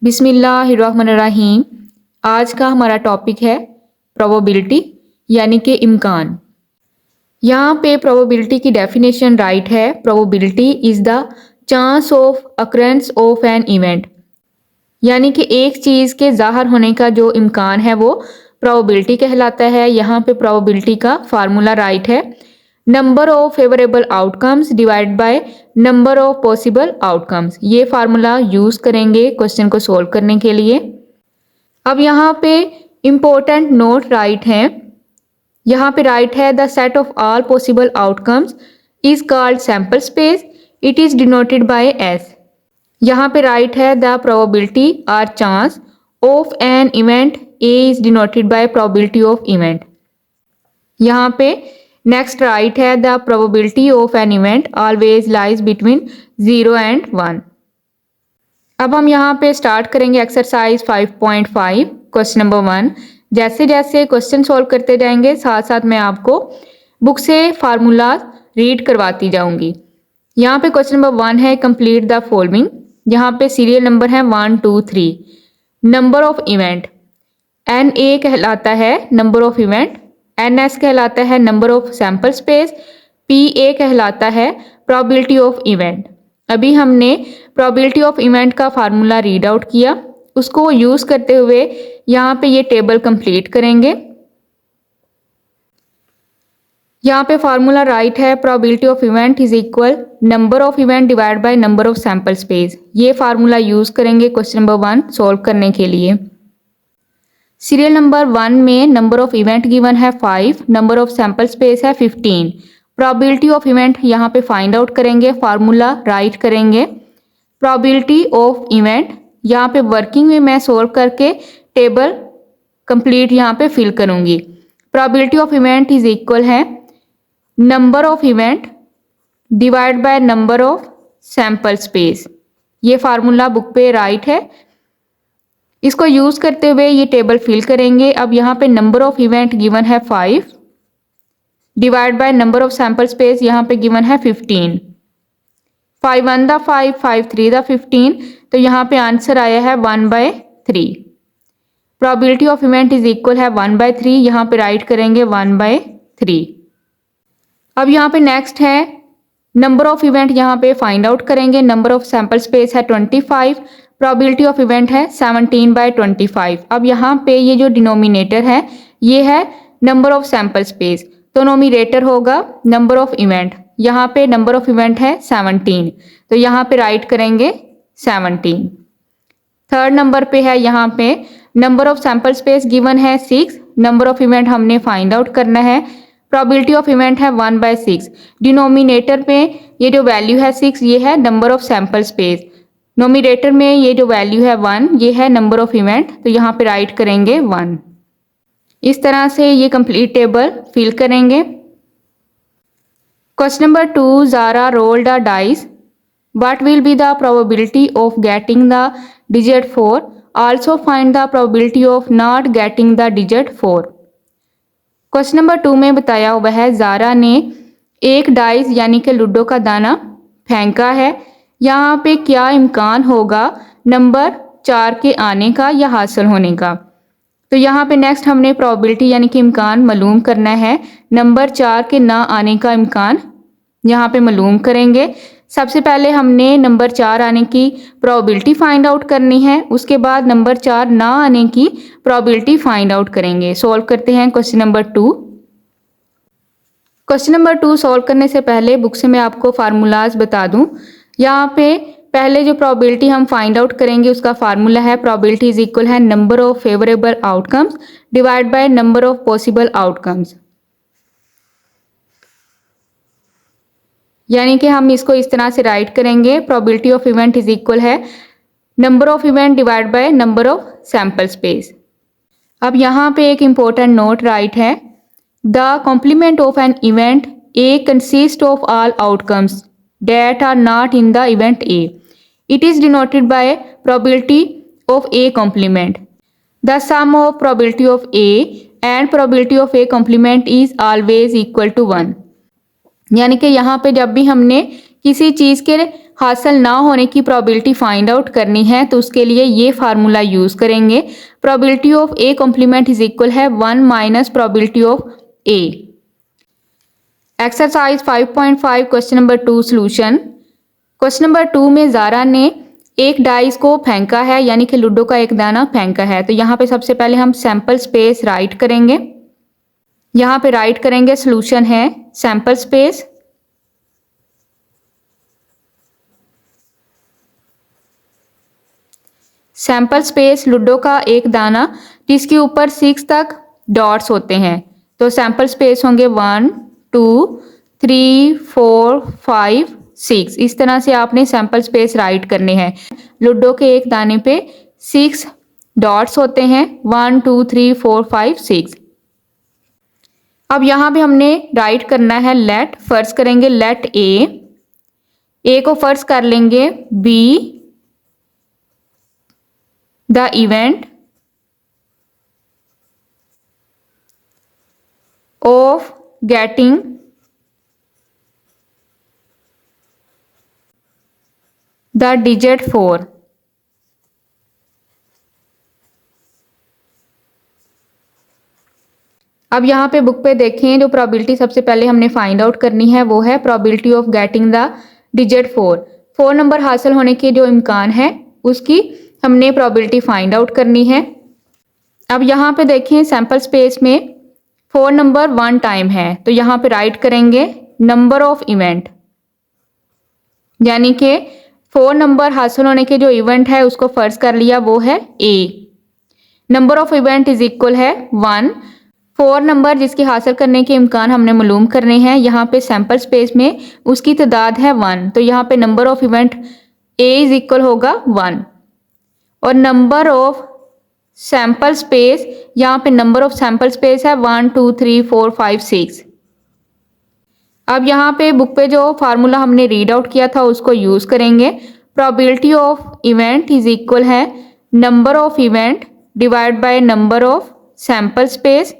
बिस्मिल्लाहिर्रहमानिर्रहीम। आज का हमारा टॉपिक है प्रोबेबिलिटी यानी कि इम्कान। यहाँ पे प्रोबेबिलिटी की डेफिनेशन राइट है। Probability is the chance of occurrence of an event, यानी कि एक चीज़ के ज़ाहिर होने का जो इम्कान है वो प्रोबेबिलिटी कहलाता है। यहाँ पे प्रोबेबिलिटी का फार्मूला राइट है, number of favourable outcomes divide by number of possible outcomes. ये फार्मूला यूज़ करेंगे क्वेश्चन को सोल्व करने के लिए। अब यहाँ पे इम्पोर्टेंट नोट राइट है। यहाँ पे राइट है the set of all possible outcomes is called sample space, it is denoted by S. यहाँ पे राइट है द प्रोबेबिलिटी और chance of an event A is denoted by probability of event. यहाँ पे नेक्स्ट राइट है the probability of an event always lies between 0 and 1। अब हम यहाँ पे स्टार्ट करेंगे एक्सरसाइज 5.5 क्वेश्चन नंबर 1। जैसे जैसे क्वेश्चन सॉल्व करते जाएंगे साथ साथ मैं आपको बुक से फार्मूला रीड करवाती जाऊंगी। यहाँ पे क्वेश्चन नंबर 1 है कंप्लीट द फॉलोइंग। यहाँ पे सीरियल नंबर है 1 2 3। Number of event, N A कहलाता है number of event, N S कहलाता है number of sample space, P A कहलाता है प्रोबेबिलिटी ऑफ इवेंट। अभी हमने प्रोबेबिलिटी ऑफ इवेंट का फार्मूला रीड आउट किया, उसको यूज़ करते हुए यहाँ पे ये टेबल कंप्लीट करेंगे। यहाँ पे फार्मूला राइट है probability of event is equal number of event divide by number of sample space. ये फार्मूला यूज़ करेंगे क्वेश्चन नंबर 1 सॉल्व करने के लिए। सीरियल नंबर 1 में नंबर ऑफ इवेंट गिवन है 5, नंबर ऑफ सैम्पल स्पेस है 15। Probability of event यहाँ पे फाइंड आउट करेंगे, फार्मूला राइट करेंगे। प्रोबेबिलिटी ऑफ इवेंट यहाँ पे वर्किंग में मैं सोल्व करके टेबल कंप्लीट यहाँ पे फिल करूँगी। Probability of event is equal है number of event divide by number of sample space. ये फार्मूला बुक पे राइट है, इसको यूज़ करते हुए ये टेबल फिल करेंगे। अब यहाँ पे नंबर ऑफ इवेंट गिवन है 5 divide by number of sample space यहाँ पे गिवन है 15। 5 1 द 5, 5 3 द 15, तो यहाँ पे आंसर आया है 1/3। Probability of event is equal है 1/3, यहाँ पे राइट करेंगे 1/3। अब यहाँ पे नेक्स्ट है नंबर ऑफ इवेंट, यहाँ पे फाइंड आउट करेंगे। नंबर ऑफ सैम्पल स्पेस है 25, प्रोबेबिलिटी ऑफ इवेंट है 17/25। अब यहाँ पे ये जो डिनोमिनेटर है ये है नंबर ऑफ सैम्पल स्पेस, तो नोमिनेटर होगा नंबर ऑफ इवेंट। यहाँ पे नंबर ऑफ इवेंट है 17, तो यहाँ पे राइट करेंगे 17। थर्ड नंबर पे है यहाँ पे number of sample space given है 6, नंबर ऑफ इवेंट हमने फाइंड आउट करना है। प्रोबेबिलिटी ऑफ इवेंट है 1/6। डिनोमिनेटर में ये जो वैल्यू है 6 ये है number of sample space, nominator में ये जो वैल्यू है 1 ये है नंबर ऑफ इवेंट, तो यहाँ पे राइट करेंगे 1। इस तरह से ये कंप्लीट टेबल फिल करेंगे। Question number 2, Zara rolled a dice, what will be the probability of getting the digit 4? Also find the probability of not getting the digit 4। Question number 2 में बताया हुआ है ज़ारा ने एक डाइस यानी कि लूडो का दाना फेंका है, यहाँ पे क्या इम्कान होगा नंबर 4 के आने का या हासिल होने का। तो यहाँ पे नेक्स्ट हमने प्रोबेबिलिटी यानी कि इम्कान मालूम करना है। नंबर 4 के ना आने का इम्कान यहाँ पे मालूम करेंगे। सबसे पहले हमने नंबर 4 आने की प्रोबेबिलिटी फाइंड आउट करनी है, उसके बाद नंबर 4 ना आने की प्रोबेबिलिटी फाइंड आउट करेंगे। सॉल्व करते हैं question number 2। Question number 2 solve करने से पहले बुक से मैं आपको फार्मूलाज बता दूं। यहाँ पे पहले जो प्रोबेबिलिटी हम फाइंड आउट करेंगे उसका फार्मूला है प्रोबेबिलिटी इज इक्वल है number of favourable outcomes divide by number of possible outcomes. यानी कि हम इसको इस तरह से राइट करेंगे, probability of event is equal है number of event divide by number of sample space. अब यहाँ पे एक इम्पोर्टेंट नोट राइट है, the complement of an event A consist of all outcomes that are not in the event A, it is denoted by probability of A complement. The sum of probability of A and probability of A complement is always equal to 1। यानी कि यहाँ पे जब भी हमने किसी चीज़ के हासिल ना होने की प्रोबेबिलिटी फाइंड आउट करनी है तो उसके लिए ये फार्मूला यूज़ करेंगे। Probability of A complement is equal है 1 minus probability of A. Exercise 5.5 question number 2 solution. Question number 2 में ज़ारा ने एक डाइस को फेंका है, यानी कि लूडो का एक दाना फेंका है। तो यहाँ पे सबसे पहले हम सैंपल स्पेस राइट करेंगे। यहाँ पे राइट करेंगे सॉल्यूशन है sample space. Sample space ludo का एक दाना जिसके ऊपर 6 तक डॉट्स होते हैं। तो सैंपल स्पेस होंगे 1 2 3 4 5 6। इस तरह से आपने सैंपल स्पेस राइट करने हैं। लूडो के एक दाने पे 6 डॉट्स होते हैं 1 2 3 4 5 6। अब यहाँ पे हमने राइट करना है लेट। फर्स्ट करेंगे लेट ए को फर्स्ट कर लेंगे B the event of getting the digit 4। अब यहाँ पे बुक पे देखें, जो प्रोबेबिलिटी सबसे पहले हमने फाइंड आउट करनी है वो है probability of getting the digit 4 number हासिल होने के जो इम्कान है उसकी हमने प्रोबेबिलिटी फाइंड आउट करनी है। अब यहाँ पे देखें सैंपल स्पेस में 4 नंबर 1 टाइम है, तो यहाँ पे राइट करेंगे नंबर ऑफ इवेंट, यानी कि 4 नंबर हासिल होने के जो इवेंट है उसको फर्स्ट कर लिया, वो है A. Number of event is equal है 1। 4 नंबर जिसके हासिल करने के इम्कान हमने मालूम करने हैं। यहाँ पे सैंपल स्पेस में उसकी तादाद है 1, तो यहाँ पे number of event A is equal होगा 1। और नंबर ऑफ सैंपल स्पेस, यहाँ पे नंबर ऑफ सैंपल स्पेस है 1 2 3 4 5 6। अब यहाँ पे बुक पे जो फार्मूला हमने रीड आउट किया था उसको यूज़ करेंगे। Probability of event is equal है number of event divide by number of sample space.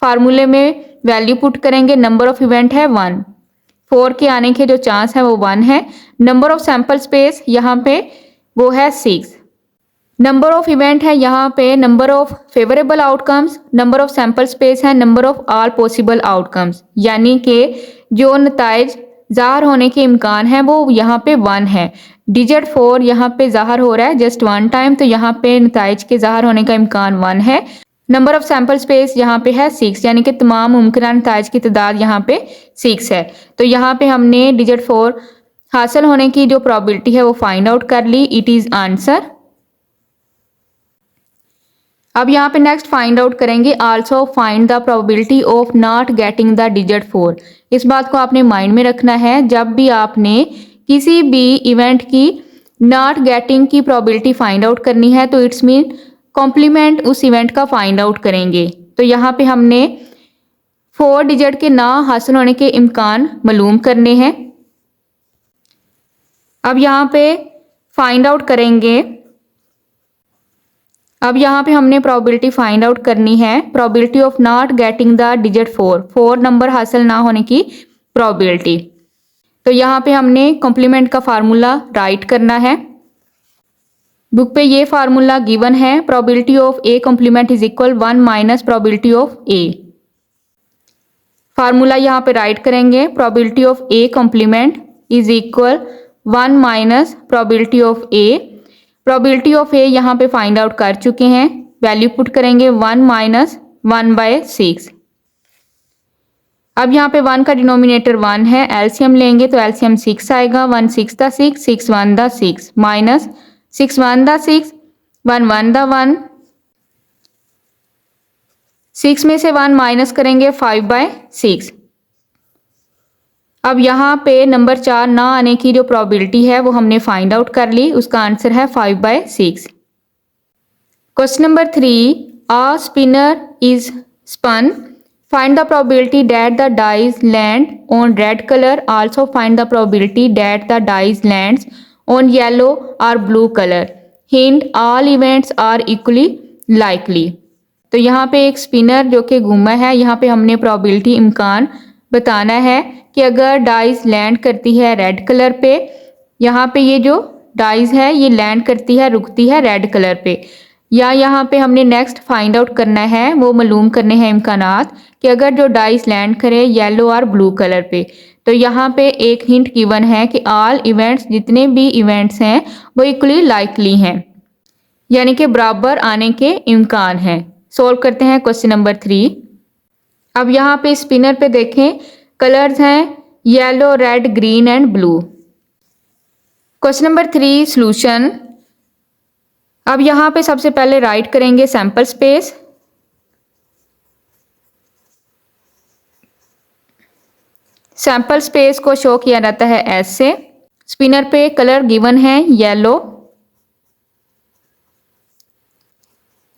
फार्मूले में वैल्यू पुट करेंगे, नंबर ऑफ इवेंट है 1, 4 के आने के जो चांस है वो 1 है। नंबर ऑफ सैंपल स्पेस यहाँ पे वो है 6। नंबर ऑफ इवेंट है यहाँ पे number of favourable outcomes, number of sample space है number of all possible outcomes, यानी कि जो नताइज ज़ाहिर होने के इम्कान है वो यहाँ पे 1 है। डिजिट 4 यहाँ पे ज़ाहिर हो रहा है जस्ट 1 टाइम, तो यहाँ पे नताइज के ज़ाहिर होने का इम्कान 1 है। नंबर ऑफ सैंपल स्पेस यहाँ पे है 6, यानी कि तमाम मुमकिन नताइज की तादाद यहाँ पे 6 है। तो यहाँ पे हमने डिजिट 4 हासिल होने की जो प्रोबेबिलिटी है वो फाइंड आउट कर ली। It is answer. अब यहाँ पे नेक्स्ट फाइंड आउट करेंगे also find the probability of not getting the digit 4। इस बात को आपने माइंड में रखना है, जब भी आपने किसी भी इवेंट की नॉट गेटिंग की प्रोबेबिलिटी फाइंड आउट करनी है तो इट्स मीन कॉम्प्लीमेंट उस इवेंट का फाइंड आउट करेंगे। तो यहाँ पे हमने 4 डिजिट के ना हासिल होने के इम्कान मालूम करने हैं। अब यहाँ पे फाइंड आउट करेंगे। अब यहाँ पे हमने प्रोबेबिलिटी फाइंड आउट करनी है, probability of not getting the digit 4 number हासिल ना होने की प्रोबेबिलिटी। तो यहाँ पे हमने कॉम्प्लीमेंट का फार्मूला राइट करना है। बुक पे ये फार्मूला गिवन है, probability of A complement is equal 1 minus probability of A. Formula यहाँ पे राइट करेंगे, probability of A complement is equal 1 minus probability of A. Probability of A यहाँ पे फाइंड आउट कर चुके हैं, वैल्यू पुट करेंगे 1 माइनस 1/6। अब यहाँ पे 1 का डिनोमिनेटर 1 है, एलसीएम लेंगे तो एलसीएम 6 आएगा। 1 6 दा 6, 6 1 दा 6 माइनस 6 1 दा 6, 1 1 दा 1। 6 में से 1 माइनस करेंगे 5/6। अब यहाँ पे नंबर 4 ना आने की जो प्रोबेबिलिटी है वो हमने फाइंड आउट कर ली, उसका आंसर है 5/6। Question number 3, a spinner is spun, find the probability that the dies land on red colour, also find the probability that the dies lands on yellow और blue colour, hint all events are equally likely. तो यहाँ पे एक spinner जो कि घूमा है, यहाँ पे हमने प्रोबेबिलिटी इम्कान बताना है कि अगर डाइस लैंड करती है रेड कलर पे, यहाँ पे ये जो डाइस है ये लैंड करती है, रुकती है रेड कलर पे, या यहाँ पे हमने नेक्स्ट फाइंड आउट करना है, वो मालूम करने हैं इम्कानात कि अगर जो डाइस लैंड करे येलो और ब्लू कलर पे। तो यहाँ पे एक हिंट गिवन है कि ऑल इवेंट्स, जितने भी इवेंट्स हैं वो इक्वली लाइकली हैं, यानी कि बराबर आने के इम्कान हैं। सोल्व करते हैं क्वेश्चन नंबर 3। अब यहाँ पे स्पिनर पे देखें, कलर्स हैं yellow, red, green and blue. Question number 3 solution. अब यहाँ पे सबसे पहले राइट करेंगे सैंपल स्पेस। सैंपल स्पेस को शो किया जाता है एस से। स्पिनर पे कलर गिवन है yellow,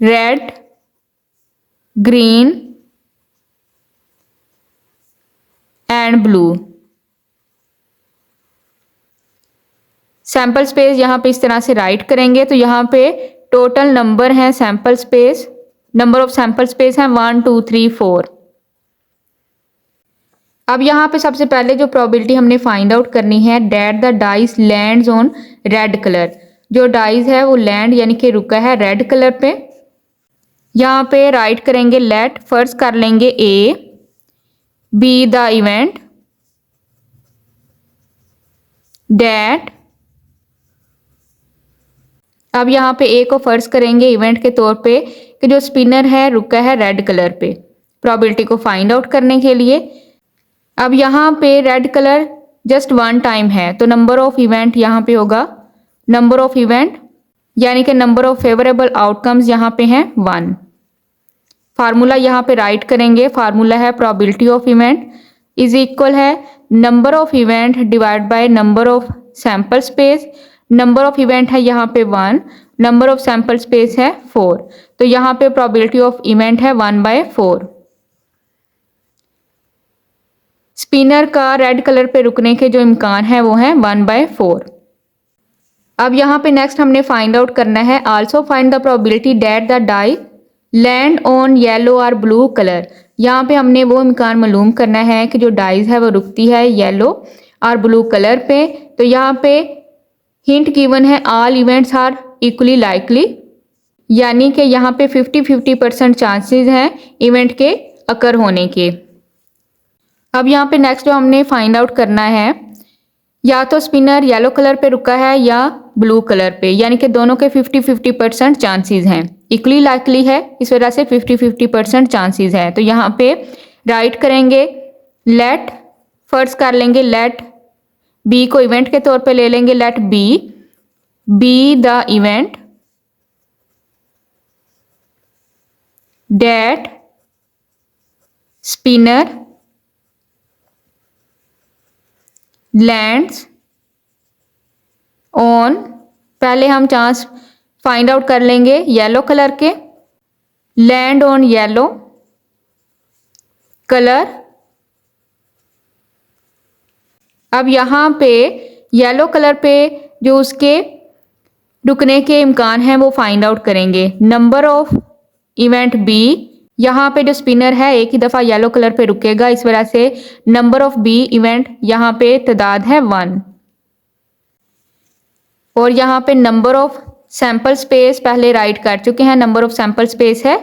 red, green and blue. Sample space यहाँ पे इस तरह से राइट करेंगे तो यहाँ पे टोटल नंबर है sample space, number of sample space है 1 2 3 4। अब यहाँ पे सबसे पहले जो प्रोबेबिलिटी हमने फाइंड आउट करनी है, that the dice lands on red colour. जो डाइस है वो लैंड यानी कि रुका है रेड कलर पे। यहाँ पे राइट करेंगे लेट, फर्स्ट कर लेंगे A be the event that. अब यहाँ पे ए को फर्स्ट करेंगे इवेंट के तौर पे कि जो स्पिनर है रुका है रेड कलर पे, प्रोबेबिलिटी को फाइंड आउट करने के लिए। अब यहाँ पे red colour just one time है तो नंबर ऑफ इवेंट यहाँ पे होगा नंबर ऑफ इवेंट, यानी कि नंबर ऑफ फेवरेबल आउटकम्स यहाँ पे हैं 1। फार्मूला यहाँ पे राइट करेंगे, फार्मूला है probability of event is equal है number of event divide by number of sample space. Number of event है यहाँ पे 1, नंबर ऑफ सैंपल स्पेस है 4, तो यहाँ पे प्रोबेबिलिटी ऑफ इवेंट है 1/4। स्पिनर का रेड कलर पे रुकने के जो इम्कान है वो है 1/4। अब यहाँ पे नेक्स्ट हमने फाइंड आउट करना है also find the probability that the die land on yellow और ब्लू कलर। यहाँ पे हमने वो इम्कान मालूम करना है कि जो डाइज है वो रुकती है येलो और ब्लू कलर पे। तो यहाँ पे हिंट गिवन है all events are equally likely, यानी कि यहाँ पे 50-50% चांसेस हैं इवेंट के अकर होने के। अब यहाँ पे नेक्स्ट जो हमने फाइंड आउट करना है, या तो स्पिनर येलो कलर पे रुका है या ब्लू कलर पे, यानी कि दोनों के 50-50% चांसेस हैं, इक्वली लाइकली है, इस वजह से 50-50% चांसेस है। तो यहाँ पे राइट करेंगे लेट, फर्स्ट कर लेंगे लेट बी को इवेंट के तौर पे ले लेंगे, let B the event that spinner lands on, पहले हम चांस फाइंड आउट कर लेंगे येलो कलर के, लैंड ऑन येलो कलर। अब यहाँ पे येलो कलर पे जो उसके रुकने के इम्कान हैं वो फाइंड आउट करेंगे। नंबर ऑफ इवेंट बी, यहाँ पे जो स्पिनर है एक ही दफ़ा येलो कलर पे रुकेगा, इस वजह से नंबर ऑफ बी इवेंट यहाँ पे तादाद है 1। और यहाँ पे नंबर ऑफ सैंपल स्पेस पहले राइट कर चुके हैं, नंबर ऑफ सैंपल स्पेस है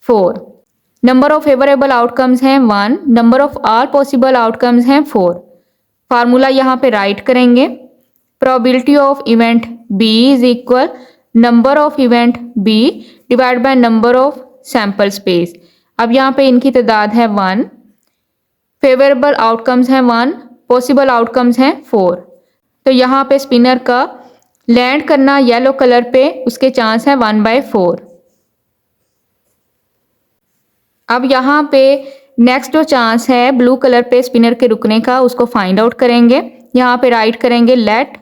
4। नंबर ऑफ फेवरेबल आउटकम्स हैं 1, number of all possible outcomes हैं 4। फार्मूला यहाँ पे राइट करेंगे, probability of event B is equal number of event B divide by number of sample space. अब यहाँ पे इनकी तादाद है 1, फेवरेबल आउटकम्स हैं 1, पॉसिबल आउटकम्स हैं 4। तो यहाँ पे स्पिनर का लैंड करना येलो कलर पे उसके चांस है 1/4। अब यहाँ पे नेक्स्ट जो चांस है ब्लू कलर पे स्पिनर के रुकने का, उसको फाइंड आउट करेंगे। यहाँ पे राइट करेंगे लेट,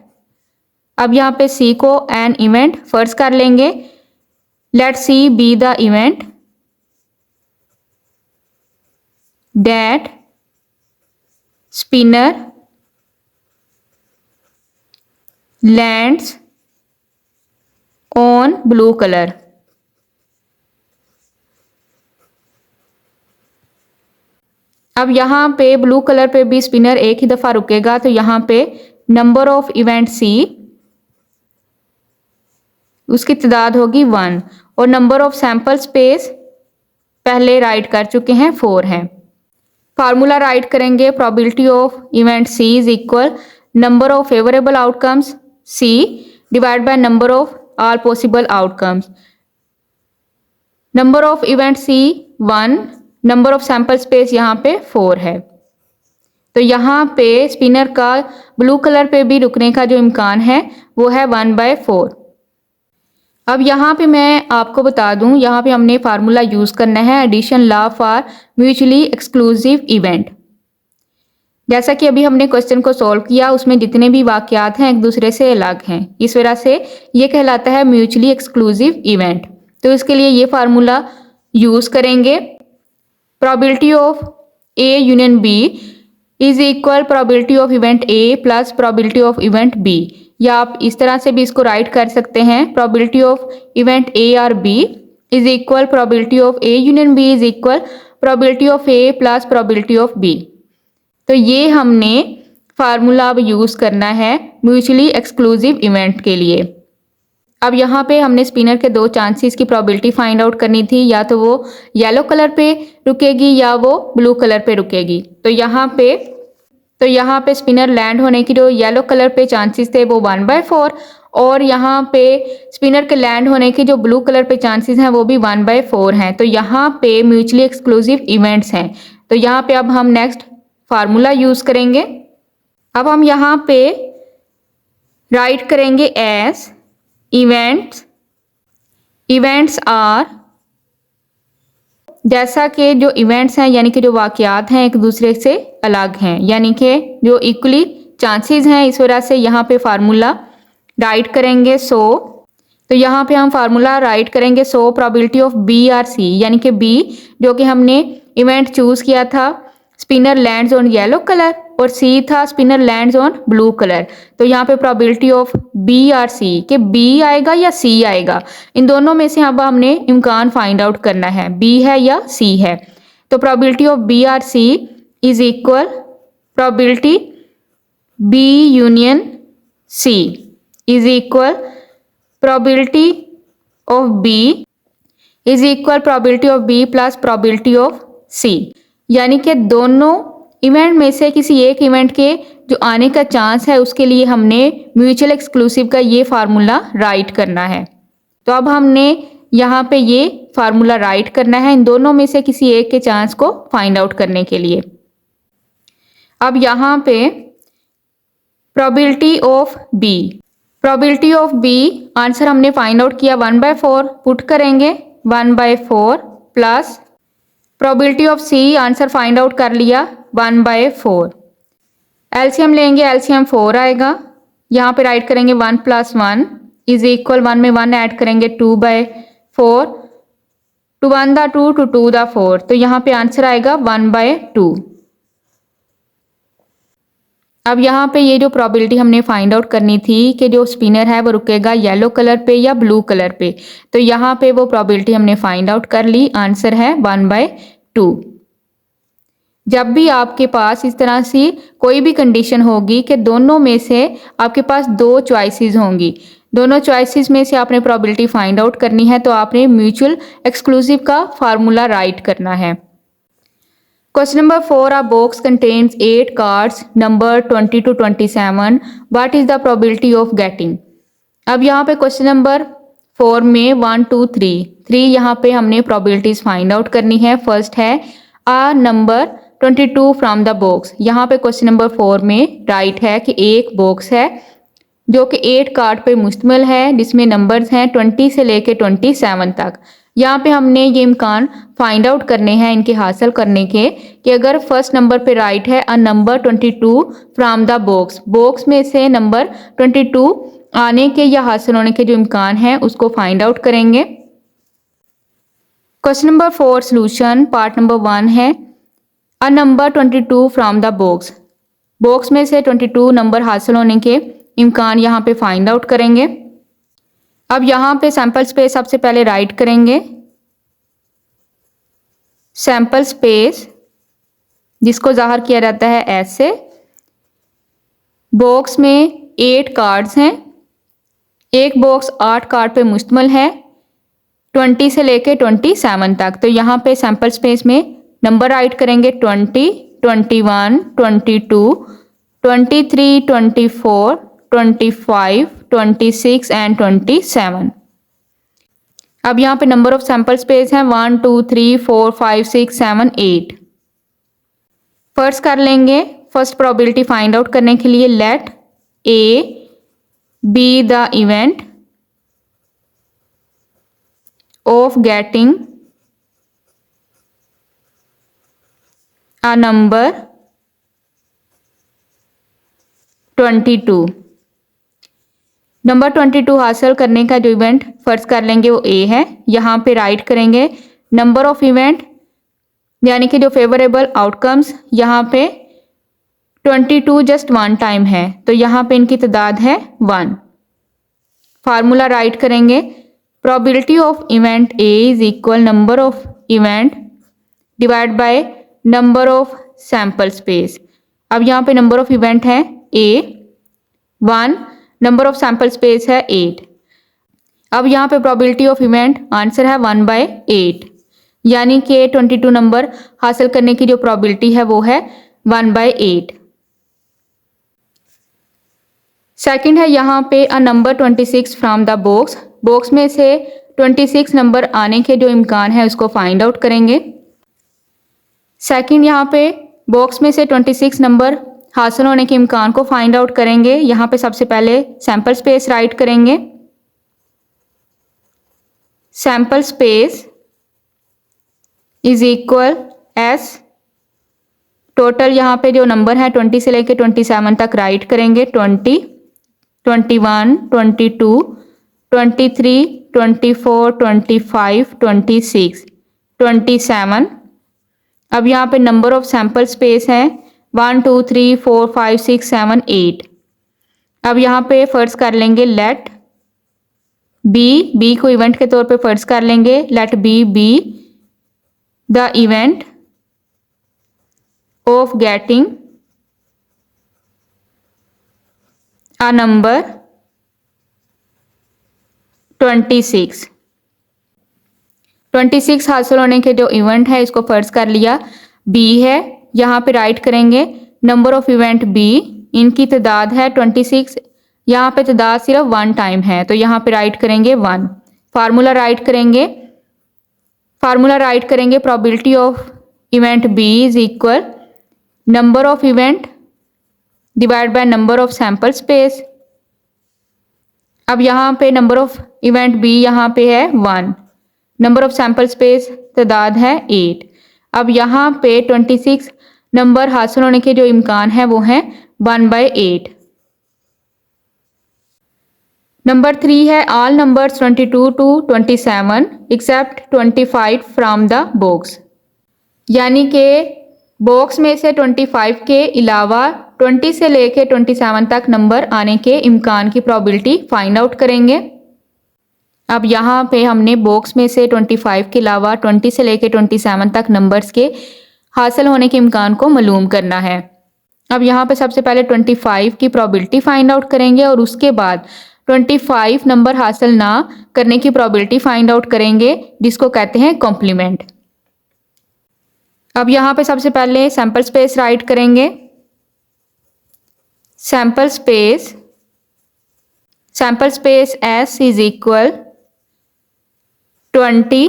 अब यहाँ पे सी को एन इवेंट फर्स्ट कर लेंगे, let C be the event that spinner lands on blue colour. अब यहाँ पे ब्लू कलर पे भी स्पिनर एक ही दफ़ा रुकेगा, तो यहाँ पे नंबर ऑफ इवेंट सी, उसकी तादाद होगी 1 और नंबर ऑफ सैंपल स्पेस पहले राइट कर चुके हैं 4 हैं। फार्मूला राइट करेंगे, probability of event C is equal number of favourable outcomes C divide by number of all possible outcomes. Number of event C 1, number of sample space यहाँ पे 4 है, तो यहाँ पे स्पिनर का ब्लू कलर पे भी रुकने का जो इम्कान है वो है 1/4। अब यहाँ पे मैं आपको बता दूं, यहाँ पे हमने फार्मूला यूज़ करना है addition law for mutually exclusive event. जैसा कि अभी हमने क्वेश्चन को सॉल्व किया, उसमें जितने भी वाकयात हैं एक दूसरे से अलग हैं, इस वजह से ये कहलाता है म्यूचुअली एक्सक्लूसिव इवेंट। तो इसके लिए ये फार्मूला यूज़ करेंगे, probability of A union B is equal probability of event A plus probability of event B, या आप इस तरह से भी इसको राइट कर सकते हैं, प्रोबेबिलिटी ऑफ इवेंट ए और B is equal probability of A union B is equal probability of A plus probability of B. तो ये हमने फार्मूला अब यूज़ करना है म्यूचुअली एक्सक्लूसिव इवेंट के लिए। अब यहाँ पे हमने स्पिनर के 2 चांसेस की प्रोबेबिलिटी फाइंड आउट करनी थी, या तो वो येलो कलर पे रुकेगी या वो ब्लू कलर पे रुकेगी। तो यहाँ पे स्पिनर लैंड होने की जो येलो कलर पे चांसेस थे वो 1/4, और यहाँ पे स्पिनर के लैंड होने की जो ब्लू कलर पे चांसेस हैं वो भी 1/4 हैं। तो यहाँ पे म्यूचुअली एक्सक्लूसिव इवेंट्स हैं। तो यहाँ पे अब हम नेक्स्ट फार्मूला यूज़ करेंगे। अब हम यहाँ पे राइट करेंगे एज इवेंट्स आर, जैसा कि जो इवेंट्स हैं यानी कि जो वाकयात हैं एक दूसरे से अलग हैं, यानी कि जो इक्वली चांसेस हैं, इस वजह से यहाँ पे फार्मूला राइट करेंगे तो यहाँ पे हम फार्मूला राइट करेंगे probability of B or C, यानी कि बी जो कि हमने इवेंट चूज़ किया था spinner lands on yellow colour, और सी था spinner lands on blue colour. तो यहाँ पे probability of B or C के बी आएगा या सी आएगा, इन दोनों में से अब हमने इम्कान फाइंड आउट करना है, बी है या सी है। तो probability of B or C is equal probability B union C is equal probability of B is equal probability of B plus probability of C, यानी कि दोनों इवेंट में से किसी एक इवेंट के जो आने का चांस है उसके लिए हमने म्यूचुअल एक्सक्लूसिव का ये फार्मूला राइट करना है। तो अब हमने यहाँ पे ये फार्मूला राइट करना है इन दोनों में से किसी एक के चांस को फाइंड आउट करने के लिए। अब यहाँ पे प्रोबेबिलिटी ऑफ बी आंसर हमने फाइंड आउट किया 1/4, पुट करेंगे 1/4 plus probability of C answer find out कर लिया 1/4, एलसीएम लेंगे, एलसीएम 4 आएगा, यहाँ पे राइट करेंगे 1 + 1 इज इक्वल 1 में 1 ऐड करेंगे 2/4, 2 1 दा 2 2 2 दा 4, तो यहाँ पे आंसर आएगा 1/2। अब यहाँ पे ये जो प्रोबेबिलिटी हमने फाइंड आउट करनी थी कि जो स्पिनर है वो रुकेगा येलो कलर पे या ब्लू कलर पे, तो यहाँ पे वो प्रोबेबिलिटी हमने फाइंड आउट कर ली, आंसर है 1/2। जब भी आपके पास इस तरह से कोई भी कंडीशन होगी कि दोनों में से आपके पास 2 चॉइसेस होंगी, दोनों चॉइसेस में से आपने प्रोबेबिलिटी फाइंड आउट करनी है, तो आपने म्यूचुअल एक्सक्लूसिव का फार्मूला राइट करना है। Question number 4, a box contains 8 cards number 20 to 27. What is the probability of getting? अब यहाँ पे क्वेश्चन नंबर 4 में 1 2 3 यहाँ पे हमने प्रोबेबिलिटीज फाइंड आउट करनी है। फर्स्ट है आ नंबर 22 फ्रॉम द बॉक्स। यहाँ पे क्वेश्चन नंबर 4 में राइट है कि एक बॉक्स है जो कि 8 कार्ड पे मुश्तमिल है जिसमें नंबर्स हैं 20 से लेके 27 तक। यहाँ पे हमने ये इम्कान फाइंड आउट करने हैं इनके हासिल करने के कि अगर फर्स्ट नंबर पे राइट है अ नंबर 22 फ्रॉम द बॉक्स में से नंबर 22 आने के या हासिल होने के जो इम्कान हैं उसको फाइंड आउट करेंगे। Question number 4 solution part number 1 है अ नंबर 22 फ्रॉम द बॉक्स में से 22 नंबर हासिल होने के इम्कान यहाँ पे फाइंड आउट करेंगे। अब यहाँ पे सैंपल स्पेस सबसे पहले राइट करेंगे, सैंपल स्पेस जिसको ज़ाहिर किया जाता है ऐसे। बॉक्स में 8 कार्ड्स हैं। एक बॉक्स 8 कार्ड पे मुश्तमिल है 20 से लेके 27 तक। तो यहाँ पे सैम्पल स्पेस में नंबर राइट करेंगे 20, 21, 22, 23, 24, 25, 26 एंड 27। अब यहाँ पे नंबर ऑफ सैम्पल स्पेस हैं 1, 2, 3, 4, 5, 6, 7, 8। फर्स्ट कर लेंगे फर्स्ट प्रोबेबिलिटी फाइंड आउट करने के लिए let A be the event of getting a number 22। Number 22 हासिल करने का जो इवेंट फर्स्ट कर लेंगे वो ए है। यहाँ पे राइट करेंगे नंबर ऑफ इवेंट यानी कि जो फेवरेबल आउटकम्स, यहाँ पे 22 जस्ट वन टाइम है तो यहाँ पे इनकी तादाद है 1। फार्मूला राइट करेंगे probability of event A is equal number of event divide by number of sample space. अब यहाँ पे नंबर ऑफ इवेंट है ए 1, नंबर ऑफ सैम्पल स्पेस है 8। अब यहाँ पे प्रोबेबिलिटी ऑफ इवेंट आंसर है 1/8 यानी कि 22 नंबर हासिल करने की जो प्रोबेबिलिटी है वो है 1/8। सेकंड है यहाँ पे अ number 26 from the box. Box में से 26 नंबर आने के जो इम्कान है उसको फाइंड आउट करेंगे। सेकंड यहाँ पे बॉक्स में से 26 नंबर हासिल होने के इम्कान को फाइंड आउट करेंगे। यहाँ पे सबसे पहले सैम्पल स्पेस राइट करेंगे। Sample space is equal S total यहाँ पे जो नंबर है 20 से लेके 27 तक राइट करेंगे। 20, 21, 22, 23, 24, 25, 26, 27। अब यहाँ पे नंबर ऑफ सैम्पल स्पेस है 1, 2, 3, 4, 5, 6, 7, 8। अब यहाँ पे फर्स्ट कर लेंगे लेट बी को इवेंट के तौर पे फर्स्ट कर लेंगे। Let B the event of getting a number 26। 26 हासिल होने के जो इवेंट है इसको फर्स्ट कर लिया बी है। यहाँ पे राइट करेंगे नंबर ऑफ इवेंट बी, इनकी तादाद है 26। यहाँ पे तादाद सिर्फ 1 टाइम है तो यहाँ पे राइट करेंगे 1। फार्मूला राइट करेंगे probability of event B is equal number of event divide by number of sample space. अब यहाँ पे नंबर ऑफ इवेंट बी यहाँ पे है 1, नंबर ऑफ सैम्पल स्पेस तादाद है 8। अब यहाँ पे 26 नंबर हासिल होने के जो इम्कान है वो है 1/8। नंबर 3 है all numbers 22 to 27 except 25 from the box. यानी कि बॉक्स में से 25 के अलावा 20 से लेके 27 तक नंबर आने के इम्कान की प्रोबेबिलिटी फाइंड आउट करेंगे। अब यहाँ पे हमने बॉक्स में से 25 के अलावा 20 से लेके 27 तक नंबर्स के हासिल होने के इम्कान को मालूम करना है। अब यहाँ पे सबसे पहले 25 की प्रोबेबिलिटी फाइंड आउट करेंगे और उसके बाद 25 नंबर हासिल ना करने की प्रोबेबिलिटी फाइंड आउट करेंगे जिसको कहते हैं कॉम्प्लीमेंट। अब यहाँ पे सबसे पहले सैम्पल स्पेस राइट करेंगे। Sample space S is equal 20,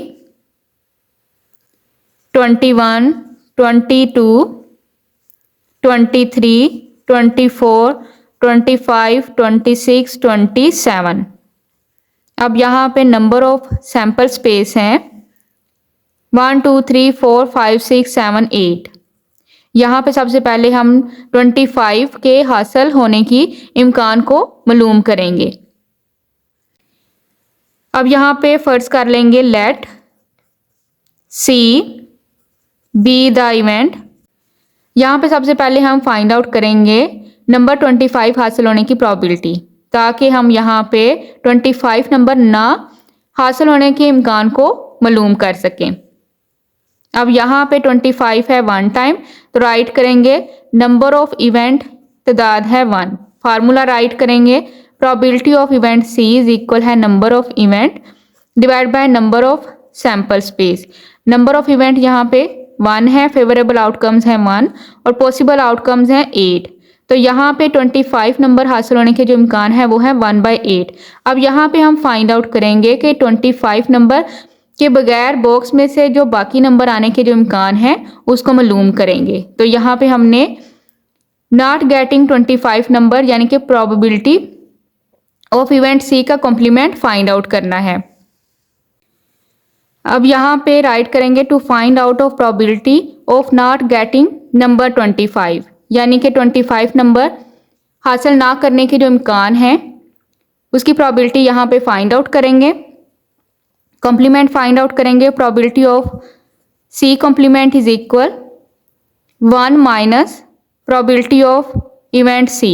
21, 22, 23, 24, 25, 26, 27। अब यहाँ पे नंबर ऑफ सैम्पल स्पेस हैं 1, 2, 3, 4, 5, 6, 7, 8। यहाँ पे सबसे पहले हम 25 के हासिल होने की इम्कान को मालूम करेंगे। अब यहाँ पे फर्स्ट कर लेंगे let C be the event. यहाँ पे सबसे पहले हम फाइंड आउट करेंगे नंबर 25 हासिल होने की प्रोबेबिलिटी ताकि हम यहाँ पे 25 नंबर ना हासिल होने के इम्कान को मालूम कर सकें। अब यहाँ पे 25 है 1 टाइम, तो राइट करेंगे नंबर ऑफ इवेंट तादाद है 1। फार्मूला राइट करेंगे probability of event C is equal है number of event divide by number of sample space. Number of event यहाँ पे 1 है, फेवरेबल आउटकम्स हैं 1 और पॉसिबल आउटकम्स हैं 8। तो यहाँ पे 25 नंबर हासिल होने के जो इम्कान है वो है 1/8। अब यहाँ पे हम फाइंड आउट करेंगे कि 25 नंबर के बगैर बॉक्स में से जो बाकी नंबर आने के जो इम्कान है उसको मालूम करेंगे। तो यहाँ पे हमने नॉट गेटिंग 25 नंबर यानी कि प्रोबेबिलिटी ऑफ इवेंट सी का कॉम्प्लीमेंट फाइंड आउट करना है। अब यहाँ पे राइट करेंगे to find out of probability of not getting number 25 यानी कि 25 नंबर हासिल ना करने के जो इम्कान है उसकी प्रोबेबिलिटी यहाँ पे फाइंड आउट करेंगे। कॉम्प्लीमेंट फाइंड आउट करेंगे, probability of C complement is equal 1 minus probability of event C.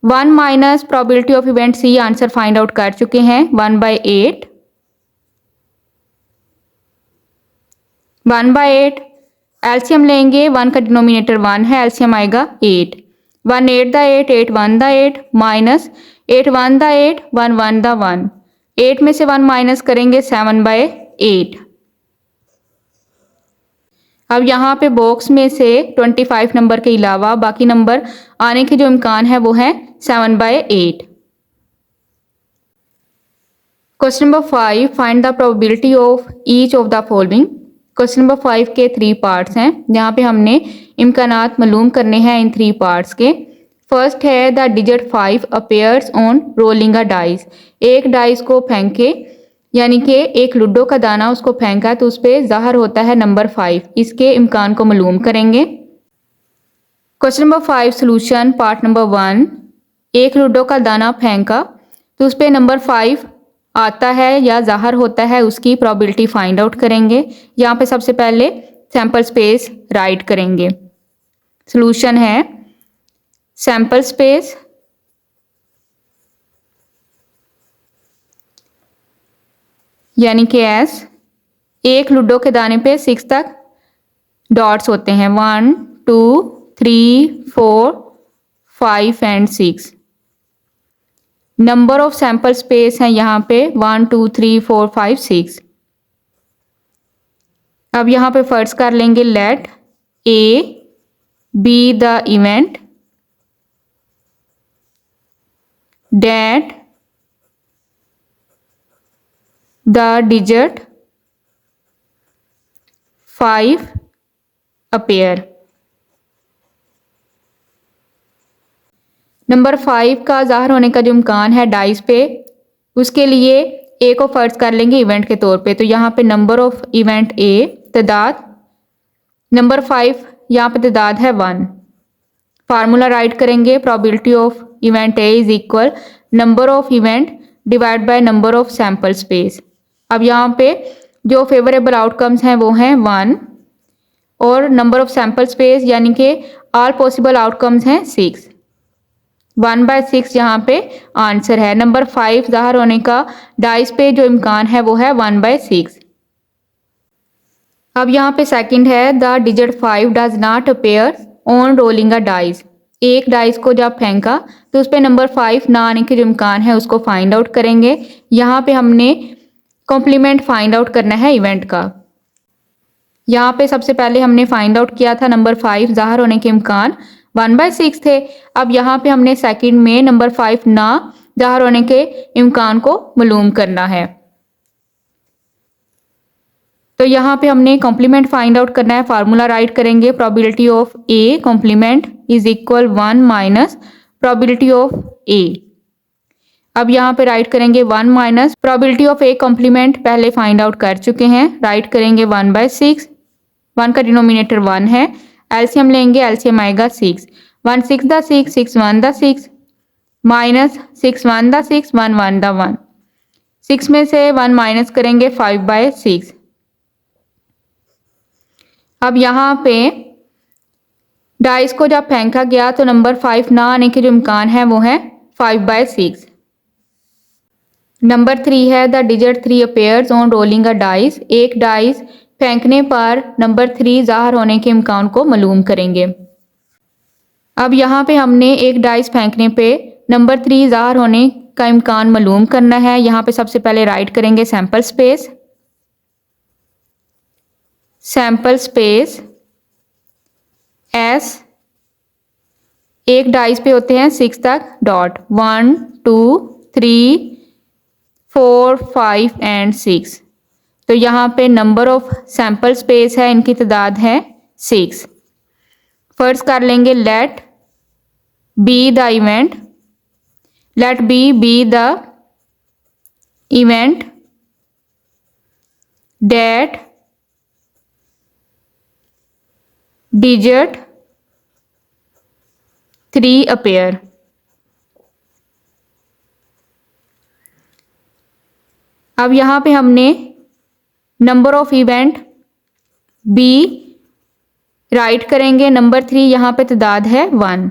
1 minus probability of event C answer find out कर चुके हैं 1/8। 1/8 एलसीएम लेंगे, 1 का डिनोमिनेटर 1 है, एलसीएम आएगा 8। 1 8 दा 8, 8 1 दा 8 माइनस 8 1 दा 8, 1 1 दा 1। 8 में से 1 माइनस करेंगे 7/8। अब यहाँ पे बॉक्स में से 25 नंबर के अलावा बाकी नंबर आने के जो इम्कान है वो है 7/8। Question number 5, find the probability of each of the following. Question number 5 के 3 पार्ट्स हैं, जहाँ पे हमने इम्कानात मालूम करने हैं इन 3 पार्ट्स के। फर्स्ट है the digit 5 appears on rolling a dice. एक डाइस को फेंके यानी कि एक लूडो का दाना उसको फेंका तो उस पर ज़ाहिर होता है नंबर 5। इसके इम्कान को मालूम करेंगे। Question number 5 solution part number 1, एक लूडो का दाना फेंका तो उस पर नंबर 5 आता है या ज़ाहिर होता है, उसकी प्रोबेबिलिटी फाइंड आउट करेंगे। यहाँ पे सबसे पहले सैंपल स्पेस राइट करेंगे। सोल्यूशन है सैंपल स्पेस यानी कि एस, एक लूडो के दाने पे 6 तक डॉट्स होते हैं, 1 2 3 4 5 and 6। Number of sample space है यहाँ पे 1 2 3 4 5 6। अब यहाँ पे फर्ज कर लेंगे let A be the event that the digit 5 appear. Number 5 का ज़ाहिर होने का जो इम्कान है डाइस पे, उसके लिए ए को फर्ज कर लेंगे इवेंट के तौर पे। तो यहाँ पे नंबर ऑफ इवेंट ए तादाद, नंबर 5 यहाँ पे तादाद है 1। फार्मूला राइट करेंगे probability of event A is equal number of event divide by number of sample space. अब यहाँ पे जो फेवरेबल आउटकम्स हैं वो हैं 1 और नंबर ऑफ सैंपल स्पेस यानी कि ऑल पॉसिबल आउटकम्स हैं 6। 1/6 यहाँ पे आंसर है। नंबर 5 ज़ाहिर होने का डाइस पे जो इम्कान है वो है 1/6। अब यहाँ पे सेकंड है the digit 5 does not appear on rolling a dice. एक डाइस को जब फेंका तो उस पर नंबर 5 ना आने के जो इम्कान है उसको फाइंड आउट करेंगे। यहाँ पे हमने कॉम्प्लीमेंट फाइंड आउट करना है इवेंट का। यहाँ पे सबसे पहले हमने फाइंड आउट किया था नंबर 5 ज़ाहिर होने के इम्कान 1/6 थे। अब यहाँ पे हमने सेकंड में नंबर 5 ना ज़ाहिर होने के इम्कान को मालूम करना है। तो यहाँ पे हमने कॉम्प्लीमेंट फाइंड आउट करना है। फार्मूला राइट करेंगे probability of A complement is equal 1 minus probability of A. अब यहाँ पे राइट करेंगे 1 minus probability of A complement, पहले फाइंड आउट कर चुके हैं। राइट करेंगे 1/6, 1 का डिनोमिनेटर 1 है, एलसीएम लेंगे, एलसीएम आएगा 6। 1 6 दा 6, 6 1 दा 6 माइनस 6 1 दा 6, 1 1 दा 1। 6 में से 1 माइनस करेंगे 5/6। अब यहाँ पे डाइस को जब फेंका गया तो नंबर 5 ना आने के जो इम्कान है वो है 5/6। नंबर 3 है the digit 3 appears on rolling a dice. एक डाइस फेंकने पर नंबर 3 ज़ाहिर होने के इम्कान को मालूम करेंगे। अब यहाँ पे हमने एक डाइस फेंकने पे नंबर 3 ज़ाहिर होने का इम्कान मालूम करना है। यहाँ पे सबसे पहले राइट करेंगे sample space, sample space S, एक डाइस पे होते हैं 6 तक डॉट, 1 2 3 4 5 एंड 6। तो यहाँ पे नंबर ऑफ सैंपल स्पेस है, इनकी तादाद है 6। फर्स्ट कर लेंगे let B the event, let B the event that digit 3 appear। अब यहाँ पे हमने number of event B write करेंगे, नंबर 3 यहाँ पे तादाद है 1,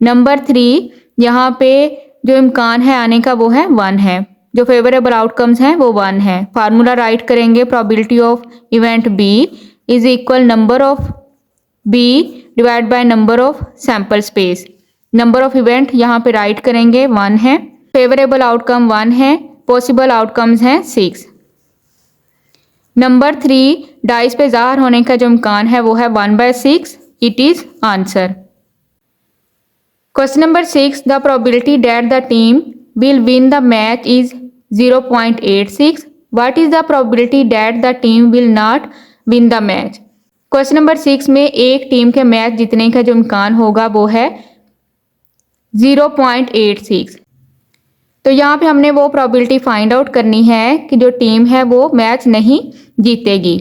नंबर 3 यहाँ पे जो इम्कान है आने का वो है 1 है, जो फेवरेबल आउटकम्स हैं वो 1 है। फार्मूला राइट करेंगे probability of event B is equal number of B divide by number of sample space. Number of event यहाँ पे राइट करेंगे 1 है, फेवरेबल आउटकम 1 है, पॉसिबल आउटकम्स हैं 6। नंबर 3 डाइस पे ज़ाहिर होने का जो इम्कान है वो है 1/6, it is answer. Question number 6, the probability that the team will win the match is 0.86। What is the probability that the team will not win the match. Question number 6 में एक टीम के मैच जीतने का जो इम्कान होगा वो है 0.86। तो यहाँ पे हमने वो प्रोबेबिलिटी फाइंड आउट करनी है कि जो टीम है वो मैच नहीं जीतेगी।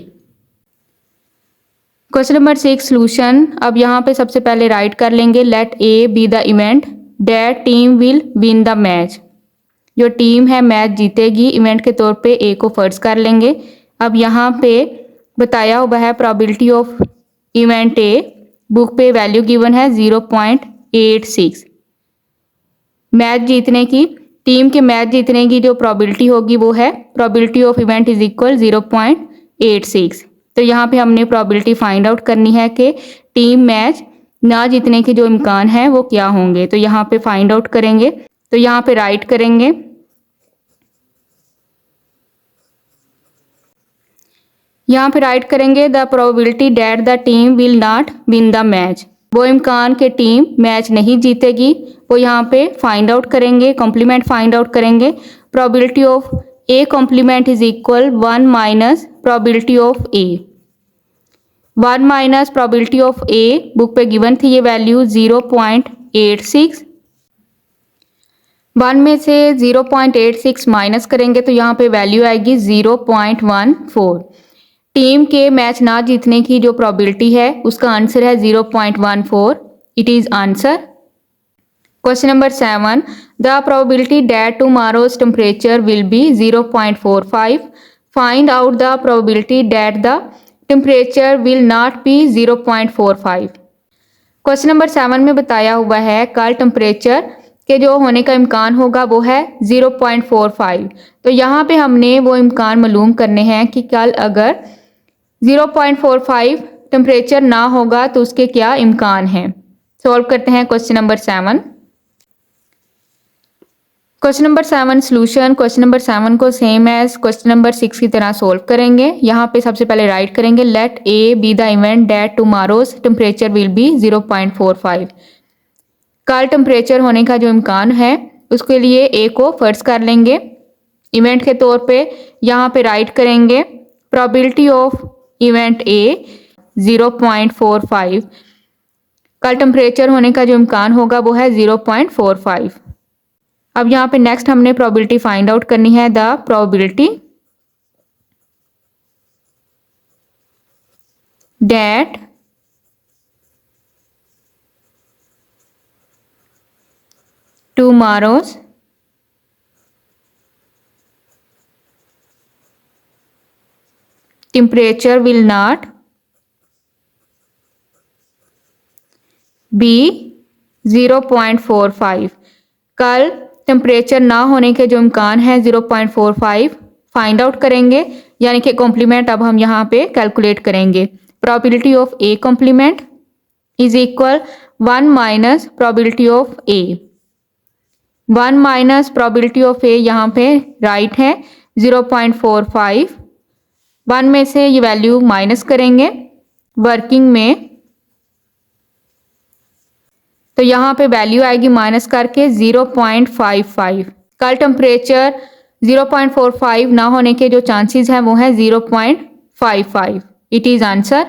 Question number 6 solution. अब यहाँ पे सबसे पहले राइट कर लेंगे let A be the event that team will win the match. जो टीम है मैच जीतेगी, इवेंट के तौर पे ए को फर्ज कर लेंगे। अब यहाँ पे बताया हुआ है probability of event A, book पे वैल्यू गिवन है 0.86। मैच जीतने की, टीम के मैच जीतने की जो प्रोबेबिलिटी होगी वो है probability of event is equal 0.86। तो यहाँ पे हमने प्रोबेबिलिटी फाइंड आउट करनी है कि टीम मैच ना जीतने के जो इम्कान है वो क्या होंगे। तो यहाँ पे फाइंड आउट करेंगे, तो यहाँ पे राइट करेंगे यहाँ पे राइट करेंगे the probability that the team will not win the match. वो इम्कान के टीम मैच नहीं जीतेगी वो यहाँ पे फाइंड आउट करेंगे, कॉम्प्लीमेंट फाइंड आउट करेंगे। Probability of A complement is equal 1 minus probability of A. 1 minus probability of A, book पे गिवन थी ये वैल्यू 0.86। 1 में से 0.86 माइनस करेंगे तो यहाँ पे वैल्यू आएगी 0.14। टीम के मैच ना जीतने की जो प्रोबेबिलिटी है उसका आंसर है 0.14, it is answer. Question number 7, the probability that tomorrow's temperature will be 0.45। Find out the probability that the temperature will not be 0.45। Question number 7 में बताया हुआ है कल टेम्परेचर के जो होने का इम्कान होगा वो है 0.45। तो यहाँ पे हमने वो इम्कान मालूम करने हैं कि कल अगर 0.45 टेम्परेचर ना होगा तो उसके क्या इम्कान हैं। सॉल्व करते हैं question number 7। Question number 7 solution. Question number 7 को सेम एज क्वेश्चन नंबर 6 की तरह सॉल्व करेंगे। यहाँ पे सबसे पहले राइट करेंगे let A be the event that tomorrow's temperature will be 0.45। कल टेम्परेचर होने का जो इम्कान है उसके लिए ए को फर्ज कर लेंगे इवेंट के तौर पे। यहाँ पे राइट करेंगे प्रोबेबिलिटी ऑफ इवेंट ए 0.45। कल टेम्परेचर होने का जो इम्कान होगा वो है 0.45। अब यहाँ पे नेक्स्ट हमने प्रोबेबिलिटी फाइंड आउट करनी है, the probability that tomorrow's temperature will not be 0.45। कल टेम्परेचर ना होने के जो इम्कान है 0.45 फाइंड आउट करेंगे, यानी कि कॉम्प्लीमेंट अब हम यहाँ पे कैलकुलेट करेंगे। Probability of A complement is equal 1 minus probability of A. 1 minus probability of A यहाँ पे राइट है 0.45। 1 में से ये वैल्यू माइनस करेंगे वर्किंग में, तो यहाँ पे वैल्यू आएगी माइनस करके 0.55। कल टेम्परेचर 0.45 ना होने के जो चांसेस हैं वो है 0.55। It is answer.